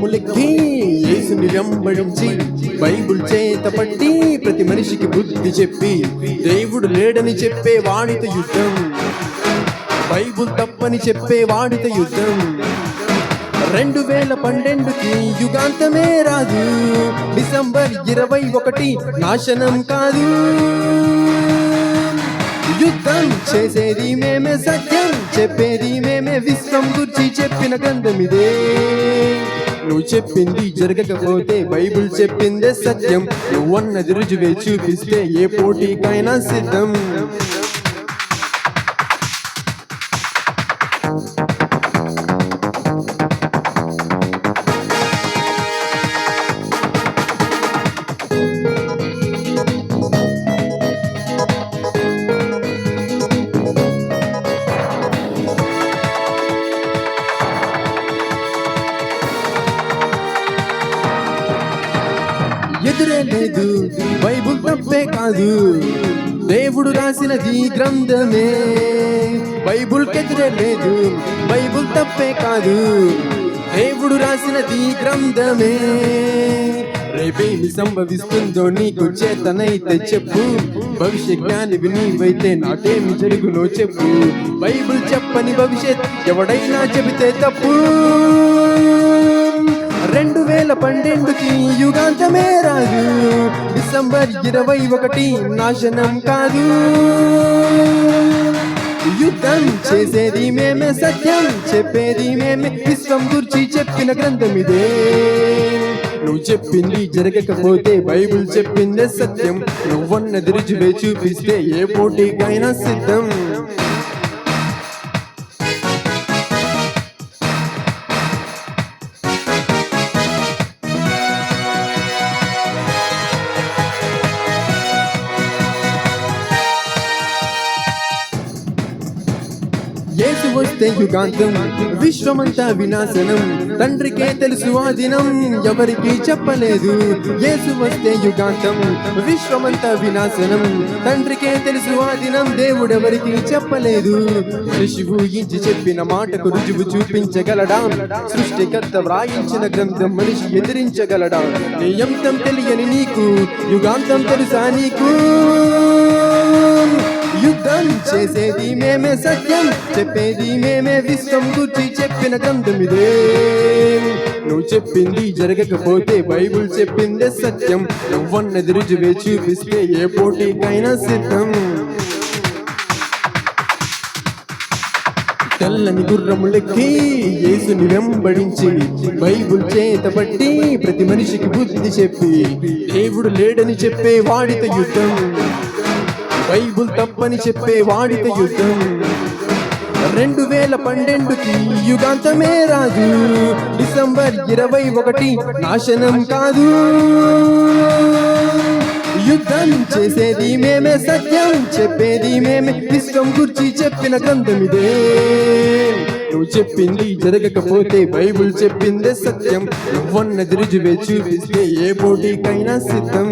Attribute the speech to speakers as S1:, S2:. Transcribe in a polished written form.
S1: గుర్రములెక్కి యేసుని వెంబడించి బైబుల్ చేత పట్టి ప్రతి మనిషికి బుద్ధి చెప్పి దేవుడు లేడని చెప్పే వాడితో యుద్ధం, బైబుల్ తప్పని చెప్పే వాడితో యుద్ధం. 2012కి యుగాంతమే రాదు, డిసెంబర్ 21 నాశనం కాదు. యుద్ధం చేసేది మేమే, సత్యం చెప్పేది మేమే, విశ్వం గురించి చెప్పిన గ్రంథమిదే. నువ్వు చెప్పింది జరగకపోతే బైబుల్ చెప్పిందే సత్యం, నువ్వన్నది రుజువే చూపిస్తే ఏ పోటీకైనా సిద్ధం. ఎదురే లేదు, బైబుల్ తప్పే కాదు, దేవుడు రాసినది గ్రంథమే. బైబుల్ కెదురే లేదు, బైబుల్ తప్పే కాదు, దేవుడు రాసినది గ్రంథమే. రేపేమి సంభవిస్తుందో నీకు చేతనైతే చెప్పు, భవిష్య జ్ఞానివి నీవైతే నాకేమి జరుగునో చెప్పు. బైబుల్ చెప్పని భవిష్యత్ ఎవడైనా చెబితే తప్పు. 2012కి యుగాంతమే రాదు, డిసెంబర్ 21 నాశనం కాదు. యుద్ధం చేసేది మేమే, సత్యం చెప్పేది మేమే, విశ్వం గురించి చెప్పిన గ్రంథమిదే. నువ్వు చెప్పింది జరగకపోతే బైబుల్ చెప్పిందే సత్యం, నువ్వన్నది రుజువే చూపిస్తే ఏ పోటీకైనా సిద్ధం. యేసు వస్తే యుగాంతం, విశ్వమంతా వినాశనం, తండ్రికే తెలుసు ఆ దినం, ఎవరికి చెప్పలేదు. యేసు వస్తే యుగాంతం, విశ్వమంతా వినాశనం, తండ్రికే తెలుసు ఆ దినం, దేవుడెవరికి చెప్పలేదు. శిశువు ఊహించి చెప్పిన మాటకు రుజువు చూపించగలడా? సృష్టికర్త వ్రాయించిన గ్రంథం మనిషి ఎదిరించగలడా? నీ అంతం తెలియని నీకు యుగాంతం తెలుసా నీకు? యుద్ధం చేసేది మేమే, సత్యం చెప్పేది మేమే, విశ్వం గురించి చెప్పిన గ్రంథమిదే. నువ్వు చెప్పింది జరగకపోతే బైబుల్ చెప్పిందే సత్యం, నువ్వన్నది రుజువే చూపిస్తే ఏ పోటీకైనా సిద్ధం. తెల్లని గుర్రములెక్కి యేసుని వెంబడించి బైబుల్ చేత పట్టి ప్రతి మనిషికి బుద్ధి చెప్పి దేవుడు లేడని చెప్పే వాడితో యుద్ధం, బైబుల్ తప్పని చెప్పే వాడితో యుద్ధం. 2012కి యుగాంతమే రాదు, డిసెంబర్ 21 నాశనం కాదు. యుద్ధం చేసేది మేమే, సత్యం చెప్పేది మేమే, విశ్వం గురించి చెప్పిన గ్రంథమిదే. నువ్వు చెప్పింది జరగకపోతే బైబుల్ చెప్పిందే సత్యం, నువ్వన్నది రుజువే చూపిస్తే ఏ పోటీకైనా సిద్ధం.